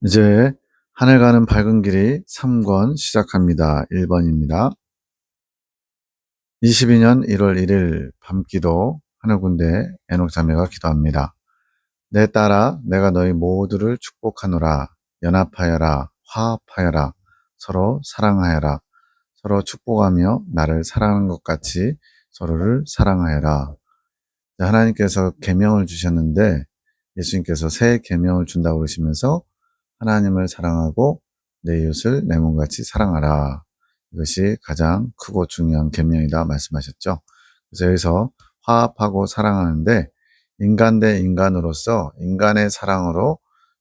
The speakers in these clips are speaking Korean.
이제 하늘 가는 밝은 길이 3권 시작합니다. 1번입니다. 22년 1월 1일 밤기도 하늘군대 에녹자매가 기도합니다. 내 딸아 내가 너희 모두를 축복하노라. 연합하여라. 화합하여라. 서로 사랑하여라. 서로 축복하며 나를 사랑하는 것 같이 서로를 사랑하여라. 하나님께서 계명을 주셨는데 예수님께서 새 계명을 준다고 그러시면서 하나님을 사랑하고 내 이웃을 내 몸같이 사랑하라. 이것이 가장 크고 중요한 계명이다 말씀하셨죠. 그래서 여기서 화합하고 사랑하는데 인간 대 인간으로서 인간의 사랑으로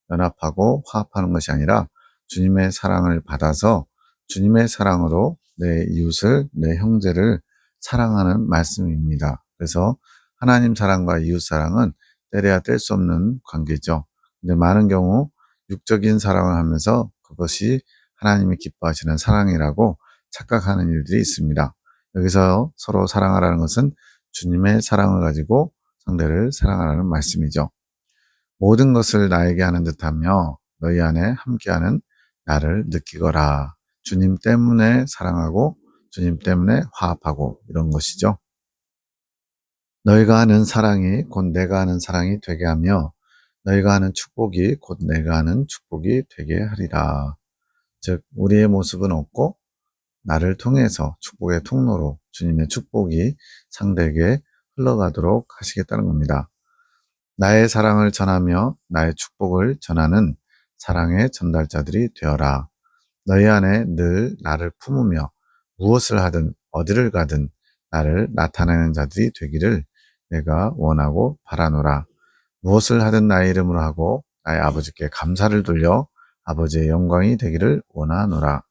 연합하고 화합하는 것이 아니라 주님의 사랑을 받아서 주님의 사랑으로 내 이웃을 내 형제를 사랑하는 말씀입니다. 그래서 하나님 사랑과 이웃 사랑은 떼려야 뗄 수 없는 관계죠. 근데 많은 경우 육적인 사랑을 하면서 그것이 하나님이 기뻐하시는 사랑이라고 착각하는 일들이 있습니다. 여기서 서로 사랑하라는 것은 주님의 사랑을 가지고 상대를 사랑하라는 말씀이죠. 모든 것을 나에게 하는 듯하며 너희 안에 함께하는 나를 느끼거라. 주님 때문에 사랑하고 주님 때문에 화합하고 이런 것이죠. 너희가 하는 사랑이 곧 내가 하는 사랑이 되게 하며 너희가 하는 축복이 곧 내가 하는 축복이 되게 하리라. 즉 우리의 모습은 없고 나를 통해서 축복의 통로로 주님의 축복이 상대에게 흘러가도록 하시겠다는 겁니다. 나의 사랑을 전하며 나의 축복을 전하는 사랑의 전달자들이 되어라. 너희 안에 늘 나를 품으며 무엇을 하든 어디를 가든 나를 나타내는 자들이 되기를 내가 원하고 바라노라. 무엇을 하든 나의 이름으로 하고 나의 아버지께 감사를 돌려 아버지의 영광이 되기를 원하노라.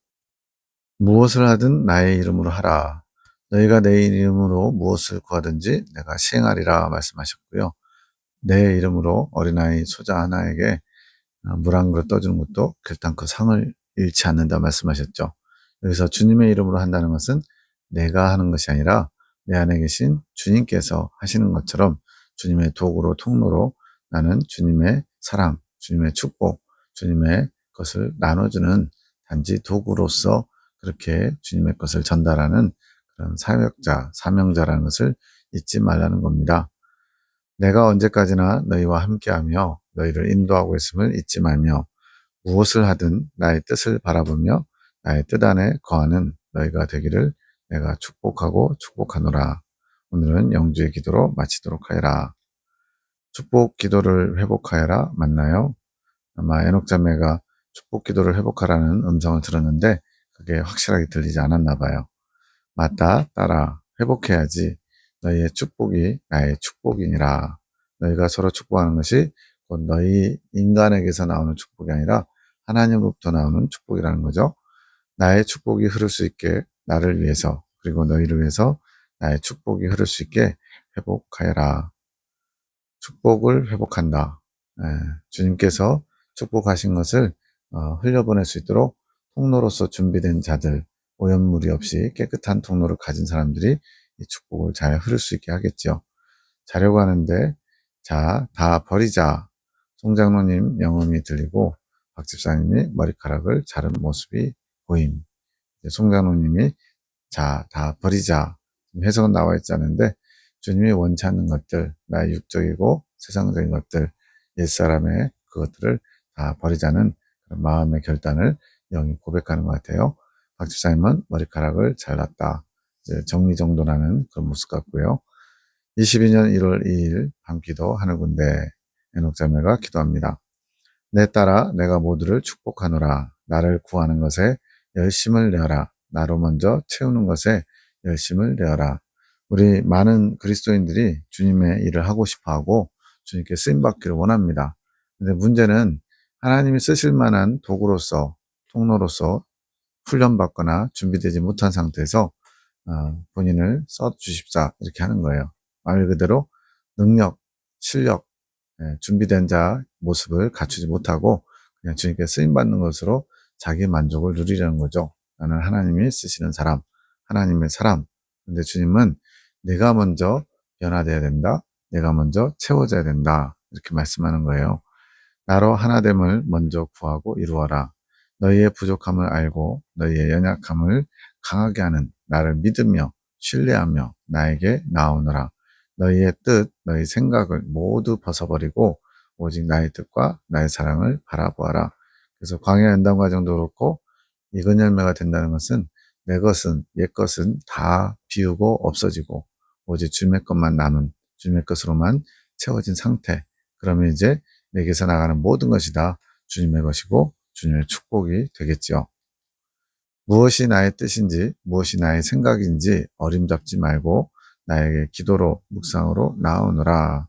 무엇을 하든 나의 이름으로 하라. 너희가 내 이름으로 무엇을 구하든지 내가 시행하리라 말씀하셨고요. 내 이름으로 어린아이 소자 하나에게 물 한 그릇 떠주는 것도 결단코 상을 잃지 않는다 말씀하셨죠. 여기서 주님의 이름으로 한다는 것은 내가 하는 것이 아니라 내 안에 계신 주님께서 하시는 것처럼 주님의 도구로 통로로 나는 주님의 사랑, 주님의 축복, 주님의 것을 나눠주는 단지 도구로서 그렇게 주님의 것을 전달하는 그런 사역자, 사명자라는 것을 잊지 말라는 겁니다. 내가 언제까지나 너희와 함께하며 너희를 인도하고 있음을 잊지 말며 무엇을 하든 나의 뜻을 바라보며 나의 뜻 안에 거하는 너희가 되기를 내가 축복하고 축복하노라. 오늘은 영주의 기도로 마치도록 하여라. 축복 기도를 회복하여라 맞나요? 아마 에녹 자매가 축복 기도를 회복하라는 음성을 들었는데 그게 확실하게 들리지 않았나 봐요. 맞다, 따라 회복해야지. 너희의 축복이 나의 축복이니라. 너희가 서로 축복하는 것이 곧 너희 인간에게서 나오는 축복이 아니라 하나님으로부터 나오는 축복이라는 거죠. 나의 축복이 흐를 수 있게 나를 위해서 그리고 너희를 위해서 나의 축복이 흐를 수 있게 회복하여라. 축복을 회복한다. 주님께서 축복하신 것을 흘려보낼 수 있도록 통로로서 준비된 자들, 오염물이 없이 깨끗한 통로를 가진 사람들이 이 축복을 잘 흐를 수 있게 하겠죠. 자려고 하는데 자, 다 버리자. 송장로님 영음이 들리고 박 집사님이 머리카락을 자른 모습이 보임. 송장로님이 자, 다 버리자. 해석은 나와 있지 않은데 주님이 원치 않는 것들, 나의 육적이고 세상적인 것들, 옛사람의 그것들을 다 버리자는 그런 마음의 결단을 영이 고백하는 것 같아요. 박 집사님은 머리카락을 잘랐다. 이제 정리정돈하는 그런 모습 같고요. 22년 1월 2일 밤기도 하늘군대 에녹자매가 기도합니다. 내 딸아 내가 모두를 축복하노라. 나를 구하는 것에 열심을 내어라. 나로 먼저 채우는 것에 열심을 내어라. 우리 많은 그리스도인들이 주님의 일을 하고 싶어하고 주님께 쓰임받기를 원합니다. 근데 문제는 하나님이 쓰실 만한 도구로서 통로로서 훈련받거나 준비되지 못한 상태에서 본인을 써주십사 이렇게 하는 거예요. 말 그대로 능력, 실력, 준비된 자 모습을 갖추지 못하고 그냥 주님께 쓰임받는 것으로 자기 만족을 누리려는 거죠. 나는 하나님이 쓰시는 사람, 하나님의 사람. 근데 주님은 내가 먼저 변화되어야 된다. 내가 먼저 채워져야 된다. 이렇게 말씀하는 거예요. 나로 하나됨을 먼저 구하고 이루어라. 너희의 부족함을 알고 너희의 연약함을 강하게 하는 나를 믿으며 신뢰하며 나에게 나오너라. 너희의 뜻, 너희 생각을 모두 벗어버리고 오직 나의 뜻과 나의 사랑을 바라보아라. 그래서 광야 연단 과정도 그렇고 익은 열매가 된다는 것은 내 것은 옛 것은 다 비우고 없어지고 오직 주님의 것만 남은 주님의 것으로만 채워진 상태. 그러면 이제 내게서 나가는 모든 것이 다 주님의 것이고 주님의 축복이 되겠죠. 무엇이 나의 뜻인지 무엇이 나의 생각인지 어림잡지 말고 나에게 기도로 묵상으로 나오너라.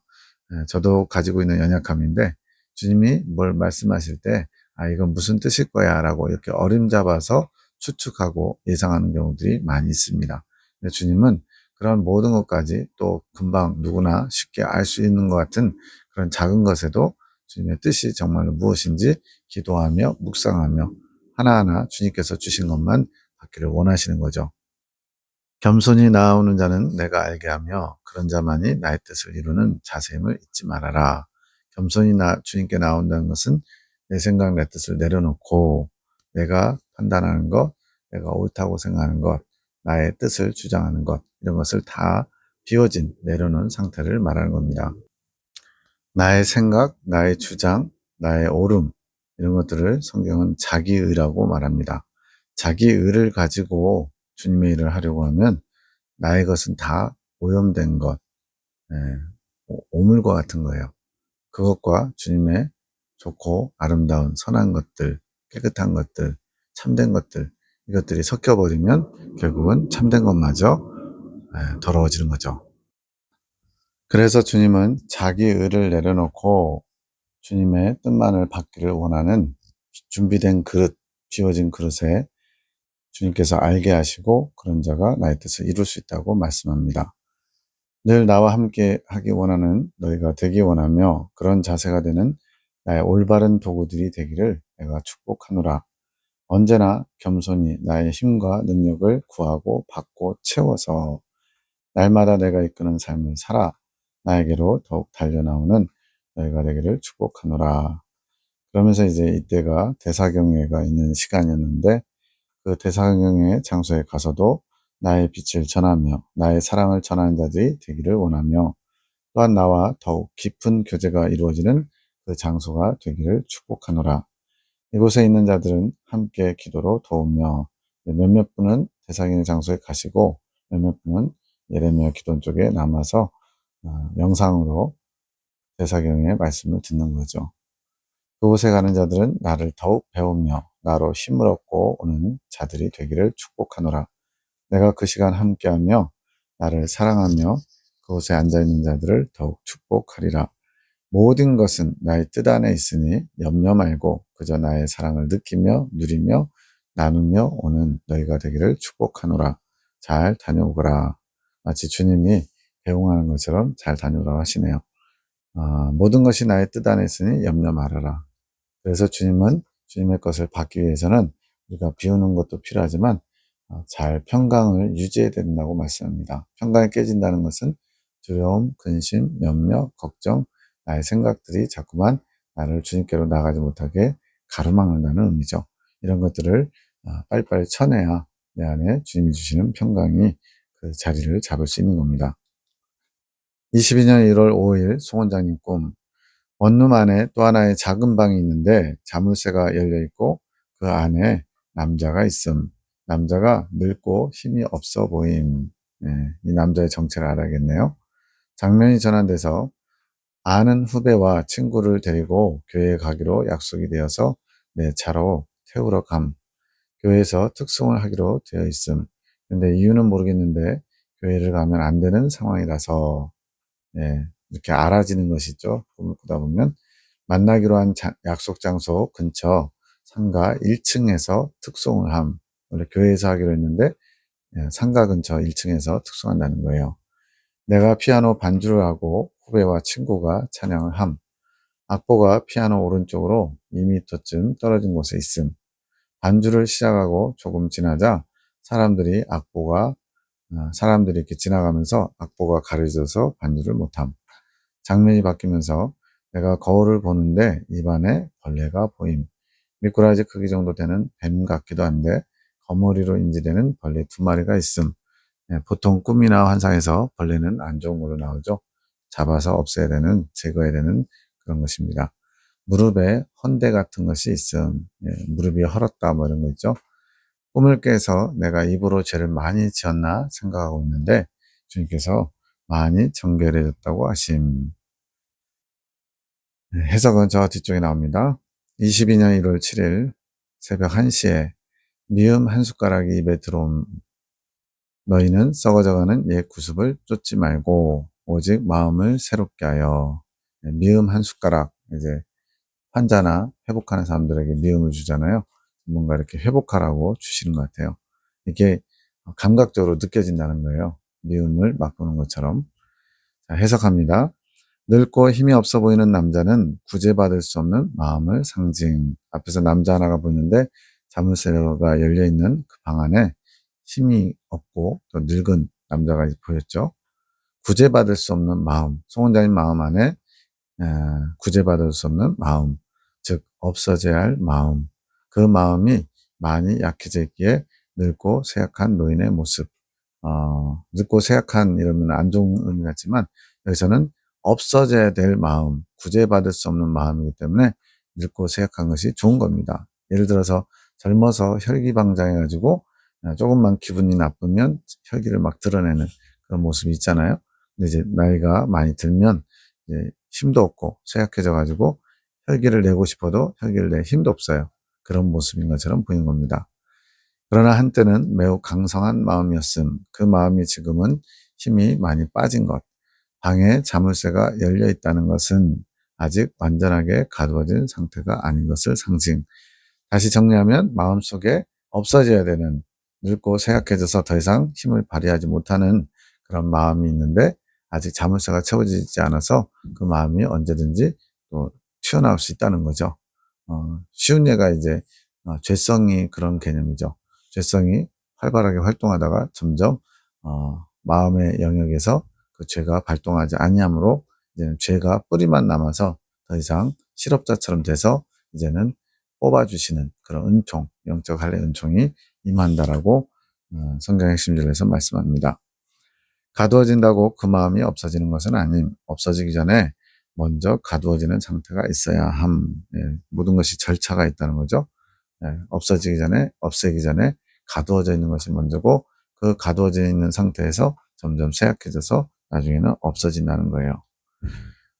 저도 가지고 있는 연약함인데 주님이 뭘 말씀하실 때 이건 무슨 뜻일 거야 라고 이렇게 어림잡아서 추측하고 예상하는 경우들이 많이 있습니다. 근데 주님은 그런 모든 것까지 또 금방 누구나 쉽게 알 수 있는 것 같은 그런 작은 것에도 주님의 뜻이 정말로 무엇인지 기도하며 묵상하며 하나하나 주님께서 주신 것만 받기를 원하시는 거죠. 겸손히 나아오는 자는 내가 알게 하며 그런 자만이 나의 뜻을 이루는 자세임을 잊지 말아라. 겸손히 주님께 나온다는 것은 내 생각, 내 뜻을 내려놓고 내가 판단하는 것, 내가 옳다고 생각하는 것, 나의 뜻을 주장하는 것, 이런 것을 다 비워진, 내려놓은 상태를 말하는 겁니다. 나의 생각, 나의 주장, 나의 옳음, 이런 것들을 성경은 자기의라고 말합니다. 자기의를 가지고 주님의 일을 하려고 하면 나의 것은 다 오염된 것, 예, 오물과 같은 거예요. 그것과 주님의 좋고 아름다운 선한 것들, 깨끗한 것들, 참된 것들, 이것들이 섞여버리면 결국은 참된 것마저 더러워지는 거죠. 그래서 주님은 자기 의를 내려놓고 주님의 뜻만을 받기를 원하는 준비된 그릇, 비워진 그릇에 주님께서 알게 하시고 그런 자가 나의 뜻을 이룰 수 있다고 말씀합니다. 늘 나와 함께 하기 원하는 너희가 되기 원하며 그런 자세가 되는 나의 올바른 도구들이 되기를 내가 축복하노라. 언제나 겸손히 나의 힘과 능력을 구하고 받고 채워서 날마다 내가 이끄는 삶을 살아 나에게로 더욱 달려나오는 너희가 되기를 축복하노라. 그러면서 이제 이때가 대사경회가 있는 시간이었는데 그 대사경회 장소에 가서도 나의 빛을 전하며 나의 사랑을 전하는 자들이 되기를 원하며 또한 나와 더욱 깊은 교제가 이루어지는 그 장소가 되기를 축복하노라. 이곳에 있는 자들은 함께 기도로 도우며 몇몇 분은 대사경회 장소에 가시고 몇몇 분은 예레미야 기도원 쪽에 남아서 영상으로 대사경의 말씀을 듣는 거죠. 그곳에 가는 자들은 나를 더욱 배우며 나로 힘을 얻고 오는 자들이 되기를 축복하노라. 내가 그 시간 함께하며 나를 사랑하며 그곳에 앉아있는 자들을 더욱 축복하리라. 모든 것은 나의 뜻 안에 있으니 염려 말고 그저 나의 사랑을 느끼며 누리며 나누며 오는 너희가 되기를 축복하노라. 잘 다녀오거라. 마치 주님이 배웅하는 것처럼 잘 다녀오라고 하시네요. 모든 것이 나의 뜻 안에 있으니 염려 말아라. 그래서 주님은 주님의 것을 받기 위해서는 우리가 비우는 것도 필요하지만 잘 평강을 유지해야 된다고 말씀합니다. 평강이 깨진다는 것은 두려움, 근심, 염려, 걱정, 나의 생각들이 자꾸만 나를 주님께로 나가지 못하게 가로막는다는 의미죠. 이런 것들을 빨리빨리 쳐내야 내 안에 주님이 주시는 평강이 그 자리를 잡을 수 있는 겁니다. 22년 1월 5일 송원장님 꿈. 원룸 안에 또 하나의 작은 방이 있는데 자물쇠가 열려있고 그 안에 남자가 있음. 남자가 늙고 힘이 없어 보임. 이 남자의 정체를 알아야겠네요. 장면이 전환돼서 아는 후배와 친구를 데리고 교회에 가기로 약속이 되어서 내 차로 태우러 감. 교회에서 특송을 하기로 되어 있음. 근데 이유는 모르겠는데 교회를 가면 안 되는 상황이라서 이렇게 알아지는 것이죠. 꿈을 꾸다 보면 만나기로 한 약속 장소 근처 상가 1층에서 특송을 함. 원래 교회에서 하기로 했는데 상가 근처 1층에서 특송한다는 거예요. 내가 피아노 반주를 하고 후배와 친구가 찬양을 함. 악보가 피아노 오른쪽으로 2m쯤 떨어진 곳에 있음. 반주를 시작하고 조금 지나자 사람들이 이렇게 지나가면서 악보가 가려져서 반주를 못함. 장면이 바뀌면서 내가 거울을 보는데 입안에 벌레가 보임. 미꾸라지 크기 정도 되는 뱀 같기도 한데 거머리로 인지되는 벌레 두 마리가 있음. 예, 보통 꿈이나 환상에서 벌레는 안 좋은 걸로 나오죠. 잡아서 없애야 되는, 제거해야 되는 그런 것입니다. 무릎에 헌대 같은 것이 있음. 예, 무릎이 헐었다 뭐 이런 거 있죠. 꿈을 깨서 내가 입으로 죄를 많이 지었나 생각하고 있는데 주님께서 많이 정결해졌다고 하심. 네, 해석은 저 뒤쪽에 나옵니다. 22년 1월 7일 새벽 1시에 미음 한 숟가락이 입에 들어옴. 너희는 썩어져가는 옛 구습을 쫓지 말고 오직 마음을 새롭게 하여. 네, 미음 한 숟가락, 이제 환자나 회복하는 사람들에게 미움을 주잖아요. 뭔가 이렇게 회복하라고 주시는 것 같아요. 이게 감각적으로 느껴진다는 거예요. 미움을 맛보는 것처럼. 자, 해석합니다. 늙고 힘이 없어 보이는 남자는 구제받을 수 없는 마음을 상징. 앞에서 남자 하나가 보이는데 자물쇠가 열려있는 그 방 안에 힘이 없고 또 늙은 남자가 보였죠. 구제받을 수 없는 마음, 송원장님 마음 안에 구제받을 수 없는 마음, 즉 없어져야 할 마음, 그 마음이 많이 약해져 있기에 늙고 쇠약한 노인의 모습. 늙고 쇠약한 이러면 안 좋은 의미 같지만 여기서는 없어져야 될 마음, 구제받을 수 없는 마음이기 때문에 늙고 쇠약한 것이 좋은 겁니다. 예를 들어서 젊어서 혈기방장해가지고 조금만 기분이 나쁘면 혈기를 막 드러내는 그런 모습이 있잖아요. 근데 이제 나이가 많이 들면 이제 힘도 없고 쇠약해져가지고 혈기를 내고 싶어도 혈기를 낼 힘도 없어요. 그런 모습인 것처럼 보이는 겁니다. 그러나 한때는 매우 강성한 마음이었음. 그 마음이 지금은 힘이 많이 빠진 것. 방에 자물쇠가 열려 있다는 것은 아직 완전하게 가두어진 상태가 아닌 것을 상징. 다시 정리하면 마음속에 없어져야 되는, 늙고 쇠약해져서 더 이상 힘을 발휘하지 못하는 그런 마음이 있는데 아직 자물쇠가 채워지지 않아서 그 마음이 언제든지 또 튀어나올 수 있다는 거죠. 쉬운 예가 이제 죄성이 그런 개념이죠. 죄성이 활발하게 활동하다가 점점 마음의 영역에서 그 죄가 발동하지 아니하므로 이제는 죄가 뿌리만 남아서 더 이상 실업자처럼 돼서 이제는 뽑아주시는 그런 은총, 영적 할례 은총이 임한다라고 성경 핵심절에서 말씀합니다. 가두어진다고 그 마음이 없어지는 것은 아님. 없어지기 전에 먼저 가두어지는 상태가 있어야 함. 예, 모든 것이 절차가 있다는 거죠. 예, 없어지기 전에, 없애기 전에 가두어져 있는 것이 먼저고 그 가두어져 있는 상태에서 점점 쇠약해져서 나중에는 없어진다는 거예요.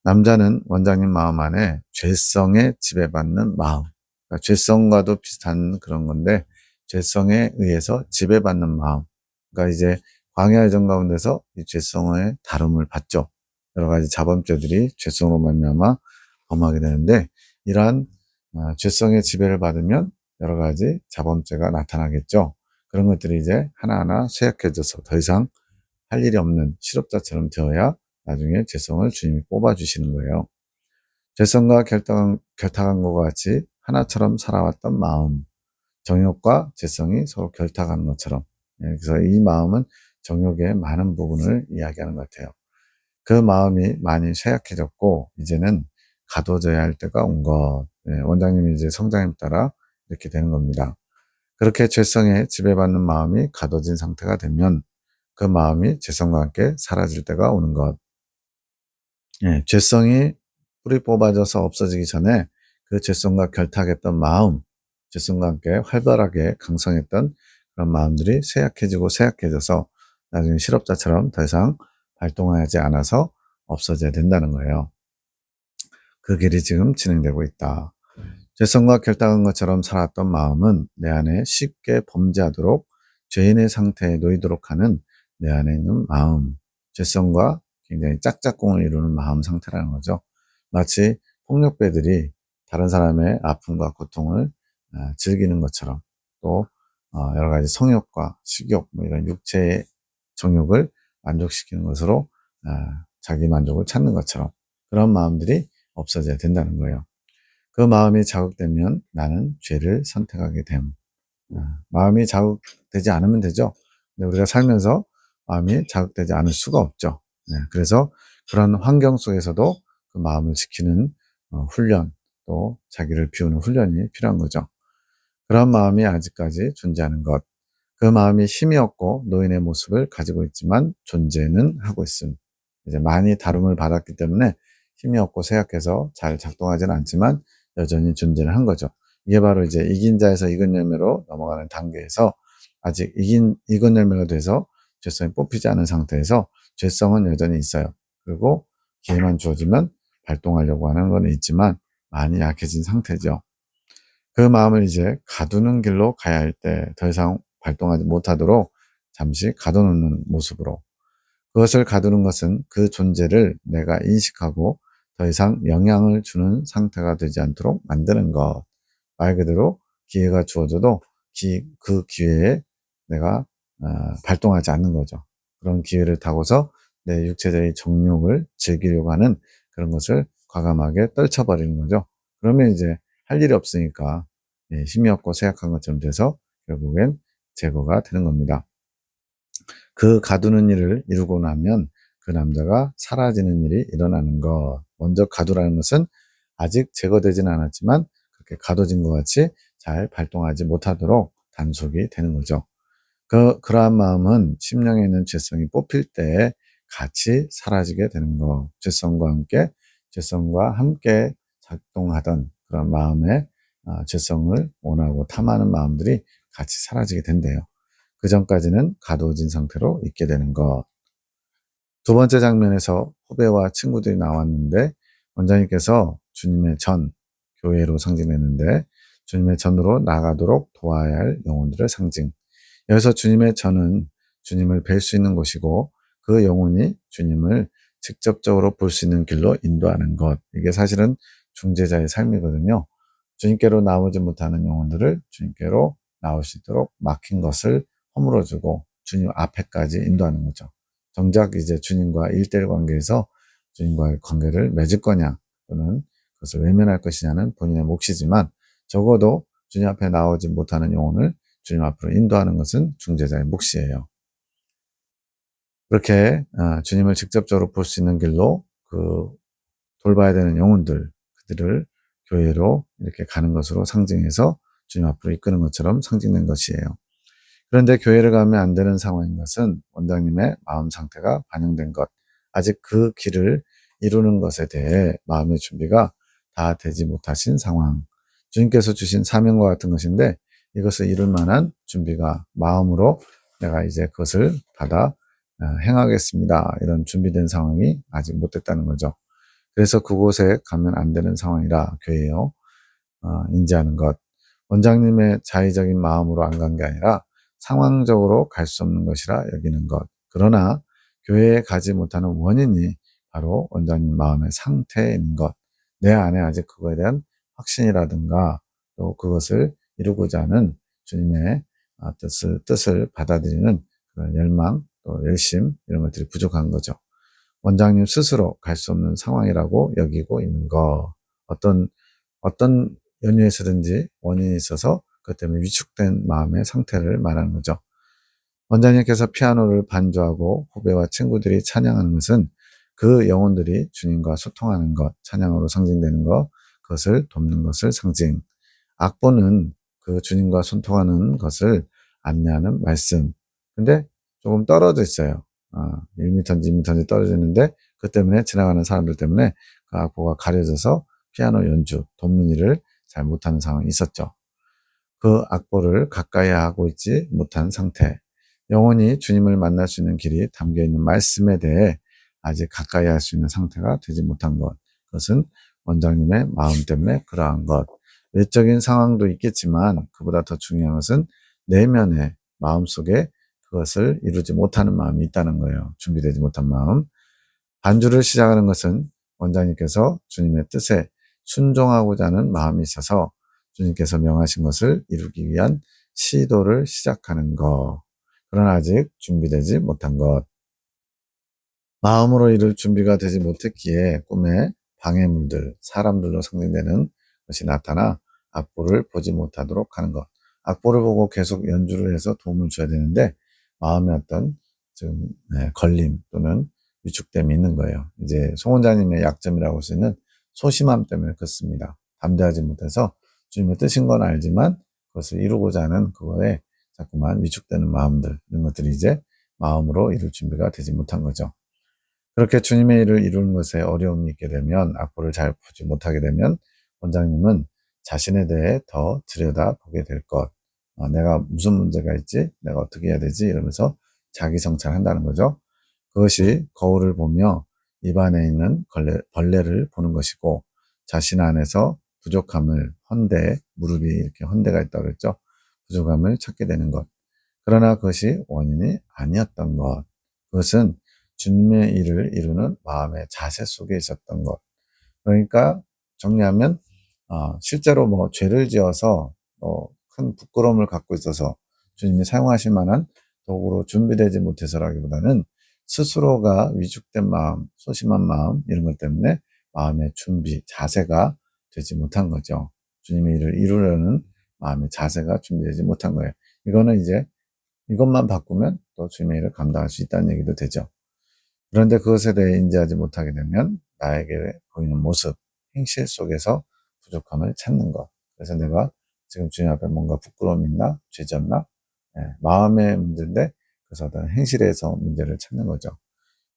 남자는 원장님 마음 안에 죄성에 지배받는 마음. 그러니까 죄성과도 비슷한 그런 건데 죄성에 의해서 지배받는 마음. 그러니까 이제 광야의 정 가운데서 이 죄성의 다름을 받죠. 여러 가지 자범죄들이 죄성으로 말미암아 범하게 되는데 이러한 죄성의 지배를 받으면 여러 가지 자범죄가 나타나겠죠. 그런 것들이 이제 하나하나 쇠약해져서 더 이상 할 일이 없는 실업자처럼 되어야 나중에 죄성을 주님이 뽑아주시는 거예요. 죄성과 결탁한 것과 같이 하나처럼 살아왔던 마음, 정욕과 죄성이 서로 결탁하는 것처럼. 그래서 이 마음은 정욕의 많은 부분을 이야기하는 것 같아요. 그 마음이 많이 쇠약해졌고 이제는 가둬져야 할 때가 온 것. 원장님이 이제 성장에 따라 이렇게 되는 겁니다. 그렇게 죄성에 지배받는 마음이 가둬진 상태가 되면 그 마음이 죄성과 함께 사라질 때가 오는 것. 죄성이 뿌리 뽑아져서 없어지기 전에 그 죄성과 결탁했던 마음, 죄성과 함께 활발하게 강성했던 그런 마음들이 쇠약해지고 쇠약해져서 나중에 실업자처럼 더 이상 발동하지 않아서 없어져야 된다는 거예요. 그 길이 지금 진행되고 있다. 죄성과 결탁한 것처럼 살았던 마음은 내 안에 쉽게 범죄하도록 죄인의 상태에 놓이도록 하는 내 안에 있는 마음, 죄성과 굉장히 짝짝꿍을 이루는 마음 상태라는 거죠. 마치 폭력배들이 다른 사람의 아픔과 고통을 즐기는 것처럼 또 여러 가지 성욕과 식욕, 뭐 이런 육체의 정욕을 만족시키는 것으로 자기 만족을 찾는 것처럼 그런 마음들이 없어져야 된다는 거예요. 그 마음이 자극되면 나는 죄를 선택하게 됨. 마음이 자극되지 않으면 되죠. 근데 우리가 살면서 마음이 자극되지 않을 수가 없죠. 그래서 그런 환경 속에서도 그 마음을 지키는 훈련, 또 자기를 비우는 훈련이 필요한 거죠. 그런 마음이 아직까지 존재하는 것. 그 마음이 힘이 없고 노인의 모습을 가지고 있지만 존재는 하고 있음. 이제 많이 다룸을 받았기 때문에 힘이 없고 쇠약해서 잘 작동하지는 않지만 여전히 존재를 한 거죠. 이게 바로 이제 이긴 자에서 익은 열매로 넘어가는 단계에서 아직 익은 열매가 돼서 죄성이 뽑히지 않은 상태에서 죄성은 여전히 있어요. 그리고 기회만 주어지면 발동하려고 하는 건 있지만 많이 약해진 상태죠. 그 마음을 이제 가두는 길로 가야 할 때 더 이상 발동하지 못하도록 잠시 가둬놓는 모습으로, 그것을 가두는 것은 그 존재를 내가 인식하고 더 이상 영향을 주는 상태가 되지 않도록 만드는 것. 말 그대로 기회가 주어져도 그 기회에 내가 발동하지 않는 거죠. 그런 기회를 타고서 내 육체적인 정욕을 즐기려고 하는 그런 것을 과감하게 떨쳐버리는 거죠. 그러면 이제 할 일이 없으니까 힘이 없고 쇠약한 것처럼 돼서 결국엔 제거가 되는 겁니다. 그 가두는 일을 이루고 나면 그 남자가 사라지는 일이 일어나는 것. 먼저 가두라는 것은 아직 제거되지는 않았지만 그렇게 가둬진 것 같이 잘 발동하지 못하도록 단속이 되는 거죠. 그러한 마음은 심령에 있는 죄성이 뽑힐 때 같이 사라지게 되는 것. 죄성과 함께 작동하던 그런 마음의 죄성을 원하고 탐하는 마음들이 같이 사라지게 된대요. 그 전까지는 가둬진 상태로 있게 되는 것. 두 번째 장면에서 후배와 친구들이 나왔는데 원장님께서 주님의 전, 교회로 상징했는데 주님의 전으로 나가도록 도와야 할 영혼들의 상징. 여기서 주님의 전은 주님을 뵐 수 있는 곳이고 그 영혼이 주님을 직접적으로 볼 수 있는 길로 인도하는 것. 이게 사실은 중재자의 삶이거든요. 주님께로 나오지 못하는 영혼들을 주님께로 나올 수 있도록 막힌 것을 허물어주고 주님 앞에까지 인도하는 거죠. 정작 이제 주님과 일대일 관계에서 주님과의 관계를 맺을 거냐 또는 그것을 외면할 것이냐는 본인의 몫이지만 적어도 주님 앞에 나오지 못하는 영혼을 주님 앞으로 인도하는 것은 중재자의 몫이에요. 그렇게 주님을 직접적으로 볼 수 있는 길로 그 돌봐야 되는 영혼들, 그들을 교회로 이렇게 가는 것으로 상징해서 주님 앞으로 이끄는 것처럼 상징된 것이에요. 그런데 교회를 가면 안 되는 상황인 것은 원장님의 마음 상태가 반영된 것, 아직 그 길을 이루는 것에 대해 마음의 준비가 다 되지 못하신 상황, 주님께서 주신 사명과 같은 것인데 이것을 이룰 만한 준비가 마음으로 내가 이제 그것을 받아 행하겠습니다. 이런 준비된 상황이 아직 못 됐다는 거죠. 그래서 그곳에 가면 안 되는 상황이라 교회요. 인지하는 것. 원장님의 자의적인 마음으로 안 간 게 아니라 상황적으로 갈 수 없는 것이라 여기는 것. 그러나 교회에 가지 못하는 원인이 바로 원장님 마음의 상태인 것. 내 안에 아직 그거에 대한 확신이라든가 또 그것을 이루고자 하는 주님의 뜻을 받아들이는 그런 열망, 또 열심 이런 것들이 부족한 거죠. 원장님 스스로 갈 수 없는 상황이라고 여기고 있는 거. 어떤 연유에서든지 원인이 있어서 그것 때문에 위축된 마음의 상태를 말하는 거죠. 원장님께서 피아노를 반주하고 후배와 친구들이 찬양하는 것은 그 영혼들이 주님과 소통하는 것, 찬양으로 상징되는 것, 그것을 돕는 것을 상징. 악보는 그 주님과 소통하는 것을 안내하는 말씀. 근데 조금 떨어져 있어요. 1m인지 2m인지 떨어져 있는데 그 때문에 지나가는 사람들 때문에 그 악보가 가려져서 피아노 연주, 돕는 일을 잘 못하는 상황이 있었죠. 그 악보를 가까이 하고 있지 못한 상태. 영원히 주님을 만날 수 있는 길이 담겨 있는 말씀에 대해 아직 가까이 할 수 있는 상태가 되지 못한 것. 그것은 원장님의 마음 때문에 그러한 것. 외적인 상황도 있겠지만 그보다 더 중요한 것은 내면의 마음속에 그것을 이루지 못하는 마음이 있다는 거예요. 준비되지 못한 마음. 반주를 시작하는 것은 원장님께서 주님의 뜻에 순종하고자 하는 마음이 있어서 주님께서 명하신 것을 이루기 위한 시도를 시작하는 것. 그러나 아직 준비되지 못한 것. 마음으로 이룰 준비가 되지 못했기에 꿈에 방해물들, 사람들로 상징되는 것이 나타나 악보를 보지 못하도록 하는 것. 악보를 보고 계속 연주를 해서 도움을 줘야 되는데 마음의 어떤 좀 걸림 또는 위축됨이 있는 거예요. 이제 송 원장님의 약점이라고 할 수 있는 소심함 때문에 그렇습니다. 담대하지 못해서 주님의 뜻인 건 알지만 그것을 이루고자 하는 그거에 자꾸만 위축되는 마음들, 이런 것들이 이제 마음으로 이룰 준비가 되지 못한 거죠. 그렇게 주님의 일을 이루는 것에 어려움이 있게 되면, 악보를 잘 보지 못하게 되면 원장님은 자신에 대해 더 들여다보게 될 것. 내가 무슨 문제가 있지? 내가 어떻게 해야 되지? 이러면서 자기 성찰한다는 거죠. 그것이 거울을 보며 입안에 있는 벌레를 보는 것이고, 자신 안에서 부족함을, 무릎이 이렇게 헌대가 있다고 그랬죠. 부족함을 찾게 되는 것. 그러나 그것이 원인이 아니었던 것. 그것은 주님의 일을 이루는 마음의 자세 속에 있었던 것. 그러니까 정리하면, 실제로 뭐 죄를 지어서 큰 부끄러움을 갖고 있어서 주님이 사용하실 만한 도구로 준비되지 못해서라기보다는 스스로가 위축된 마음, 소심한 마음, 이런 것 때문에 마음의 준비, 자세가 되지 못한 거죠. 주님의 일을 이루려는 마음의 자세가 준비되지 못한 거예요. 이거는 이제 이것만 바꾸면 또 주님의 일을 감당할 수 있다는 얘기도 되죠. 그런데 그것에 대해 인지하지 못하게 되면 나에게 보이는 모습, 행실 속에서 부족함을 찾는 것. 그래서 내가 지금 주님 앞에 뭔가 부끄러움이 있나? 죄졌나? 마음의 문제인데 그래서 어떤 행실에서 문제를 찾는 거죠.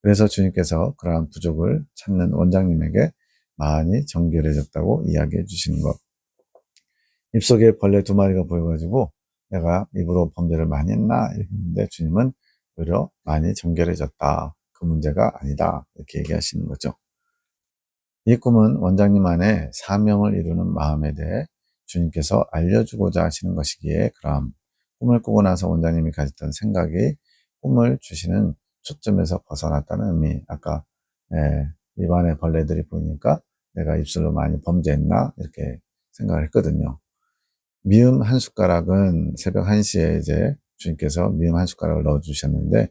그래서 주님께서 그러한 부족을 찾는 원장님에게 많이 정결해졌다고 이야기해 주시는 것. 입속에 벌레 2마리가 보여가지고 내가 입으로 범죄를 많이 했나? 이랬는데 주님은 오히려 많이 정결해졌다. 그 문제가 아니다. 이렇게 얘기하시는 거죠. 이 꿈은 원장님 안에 사명을 이루는 마음에 대해 주님께서 알려주고자 하시는 것이기에, 그럼 꿈을 꾸고 나서 원장님이 가졌던 생각이 꿈을 주시는 초점에서 벗어났다는 의미. 아까 입안에 벌레들이 보이니까 내가 입술로 많이 범죄했나? 이렇게 생각을 했거든요. 미음 한 숟가락은 새벽 1시에 이제 주님께서 미음 한 숟가락을 넣어주셨는데,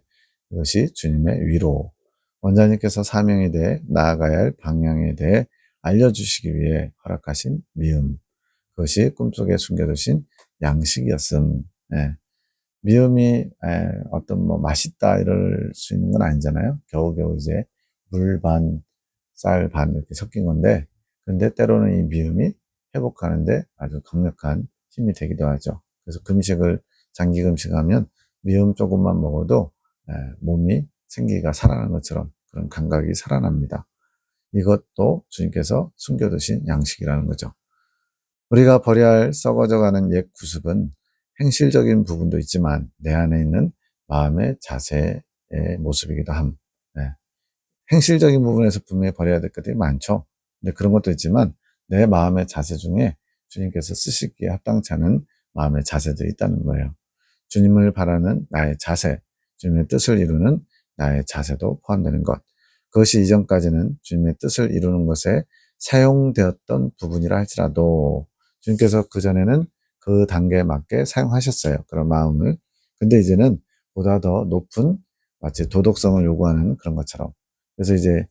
이것이 주님의 위로, 원자님께서 사명에 대해 나아가야 할 방향에 대해 알려주시기 위해 허락하신 미음, 그것이 꿈속에 숨겨두신 양식이었음. 미음이 어떤 뭐 맛있다 이럴 수 있는 건 아니잖아요. 겨우겨우 이제 물 반, 쌀 반 이렇게 섞인 건데, 근데 때로는 이 미음이 회복하는데 아주 강력한 힘이 되기도 하죠. 그래서 장기 금식하면 미음 조금만 먹어도 몸이 생기가 살아나는 것처럼 그런 감각이 살아납니다. 이것도 주님께서 숨겨두신 양식이라는 거죠. 우리가 버려야 할 썩어져가는 옛 구습은 행실적인 부분도 있지만 내 안에 있는 마음의 자세의 모습이기도 함. 네. 행실적인 부분에서 분명히 버려야 될 것들이 많죠. 근데 그런 것도 있지만 내 마음의 자세 중에 주님께서 쓰시기에 합당치 않은 마음의 자세들이 있다는 거예요. 주님을 바라는 나의 자세, 주님의 뜻을 이루는 나의 자세도 포함되는 것. 그것이 이전까지는 주님의 뜻을 이루는 것에 사용되었던 부분이라 할지라도 주님께서 그전에는 그 단계에 맞게 사용하셨어요. 그런 마음을. 근데 이제는 보다 더 높은 마치 도덕성을 요구하는 그런 것처럼. 그래서 이제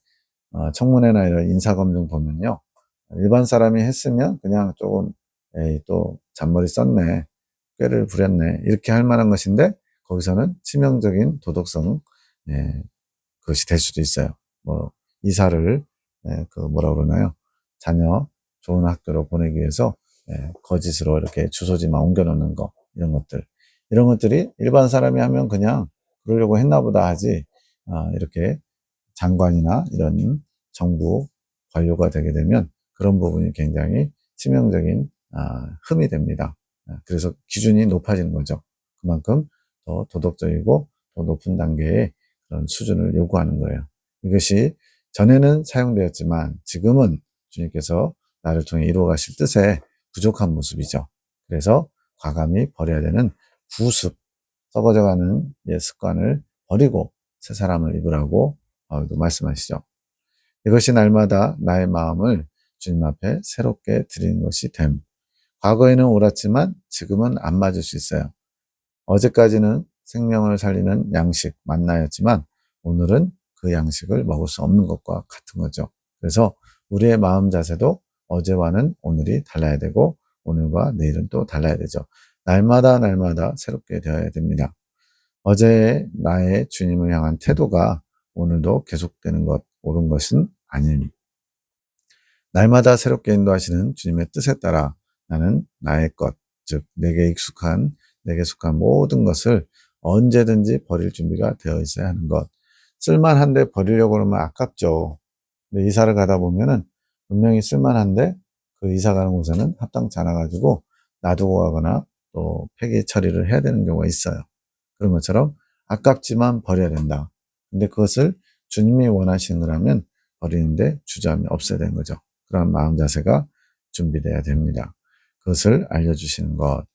청문회나 이런 인사검증 보면요. 일반 사람이 했으면 그냥 조금 에이 또 잔머리 썼네. 꾀를 부렸네. 이렇게 할 만한 것인데 거기서는 치명적인 도덕성 그것이 될 수도 있어요. 뭐 이사를 그 뭐라 그러나요? 자녀 좋은 학교로 보내기 위해서 거짓으로 이렇게 주소지만 옮겨놓는 거, 이런 것들이 일반 사람이 하면 그냥 그러려고 했나 보다 하지, 이렇게 장관이나 이런 정부 관료가 되게 되면 그런 부분이 굉장히 치명적인 흠이 됩니다. 그래서 기준이 높아지는 거죠. 그만큼 더 도덕적이고 더 높은 단계의 그런 수준을 요구하는 거예요. 이것이 전에는 사용되었지만 지금은 주님께서 나를 통해 이루어 가실 뜻에 부족한 모습이죠. 그래서 과감히 버려야 되는 구습, 썩어져가는 옛 습관을 버리고 새 사람을 입으라고 말씀하시죠. 이것이 날마다 나의 마음을 주님 앞에 새롭게 드리는 것이 됨. 과거에는 옳았지만 지금은 안 맞을 수 있어요. 어제까지는 생명을 살리는 양식, 만나였지만 오늘은 그 양식을 먹을 수 없는 것과 같은 거죠. 그래서 우리의 마음 자세도 어제와는 오늘이 달라야 되고 오늘과 내일은 또 달라야 되죠. 날마다 새롭게 되어야 됩니다. 어제의 나의 주님을 향한 태도가 오늘도 계속되는 것, 옳은 것은 아닙니다. 날마다 새롭게 인도하시는 주님의 뜻에 따라 나는 나의 것, 즉 내게 익숙한, 내게 속한 모든 것을 언제든지 버릴 준비가 되어 있어야 하는 것. 쓸만한데 버리려고 그러면 아깝죠. 근데 이사를 가다 보면은 분명히 쓸만한데 그 이사 가는 곳에는 합당치 않아 가지고 놔두고 가거나 또 폐기 처리를 해야 되는 경우가 있어요. 그런 것처럼 아깝지만 버려야 된다. 근데 그것을 주님이 원하시는 거라면 버리는데 주저함이 없어야 되는 거죠. 그런 마음 자세가 준비돼야 됩니다. 그것을 알려주시는 것.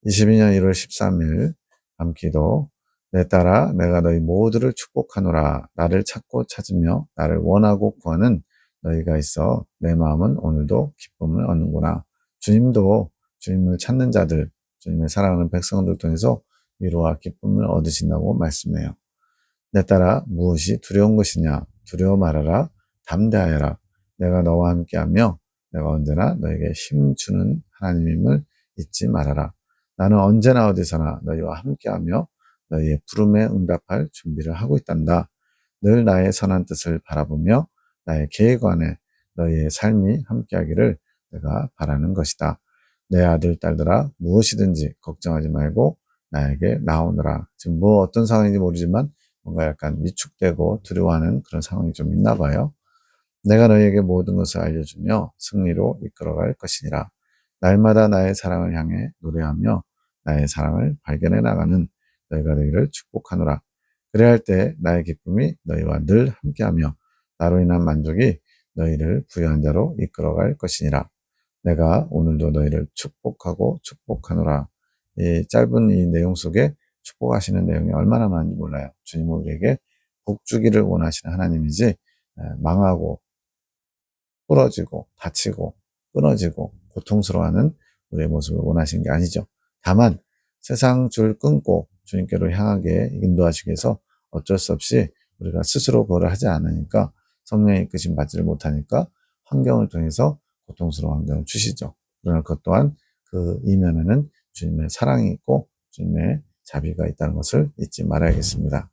22년 1월 13일 밤기도 내 딸아 내가 너희 모두를 축복하노라. 나를 찾고 찾으며 나를 원하고 구하는 너희가 있어 내 마음은 오늘도 기쁨을 얻는구나. 주님도 주님을 찾는 자들, 주님의 사랑하는 백성들 통해서 위로와 기쁨을 얻으신다고 말씀해요. 내 딸아 무엇이 두려운 것이냐? 두려워 말아라. 담대하여라. 내가 너와 함께하며 내가 언제나 너에게 힘주는 하나님임을 잊지 말아라. 나는 언제나 어디서나 너희와 함께하며 너희의 부름에 응답할 준비를 하고 있단다. 늘 나의 선한 뜻을 바라보며 나의 계획 안에 너희의 삶이 함께하기를 내가 바라는 것이다. 내 아들, 딸들아 무엇이든지 걱정하지 말고 나에게 나오너라. 지금 뭐 어떤 상황인지 모르지만 뭔가 약간 위축되고 두려워하는 그런 상황이 좀 있나 봐요. 내가 너희에게 모든 것을 알려주며 승리로 이끌어갈 것이니라. 날마다 나의 사랑을 향해 노래하며 나의 사랑을 발견해 나가는 너희가 되기를 축복하노라. 그래야 할 때 나의 기쁨이 너희와 늘 함께하며 나로 인한 만족이 너희를 부유한 자로 이끌어갈 것이니라. 내가 오늘도 너희를 축복하고 축복하노라. 이 짧은 이 내용 속에 축복하시는 내용이 얼마나 많은지 몰라요. 주님은 우리에게 복 주기를 원하시는 하나님이지 망하고 부러지고 다치고 끊어지고 고통스러워하는 우리의 모습을 원하시는 게 아니죠. 다만 세상 줄 끊고 주님께로 향하게 인도하시기 위해서 어쩔 수 없이 우리가 스스로 그걸 하지 않으니까 성령의 이끄심 받지를 못하니까 환경을 통해서 고통스러운 환경을 주시죠. 그러나 그것 또한 그 이면에는 주님의 사랑이 있고 주님의 자비가 있다는 것을 잊지 말아야겠습니다.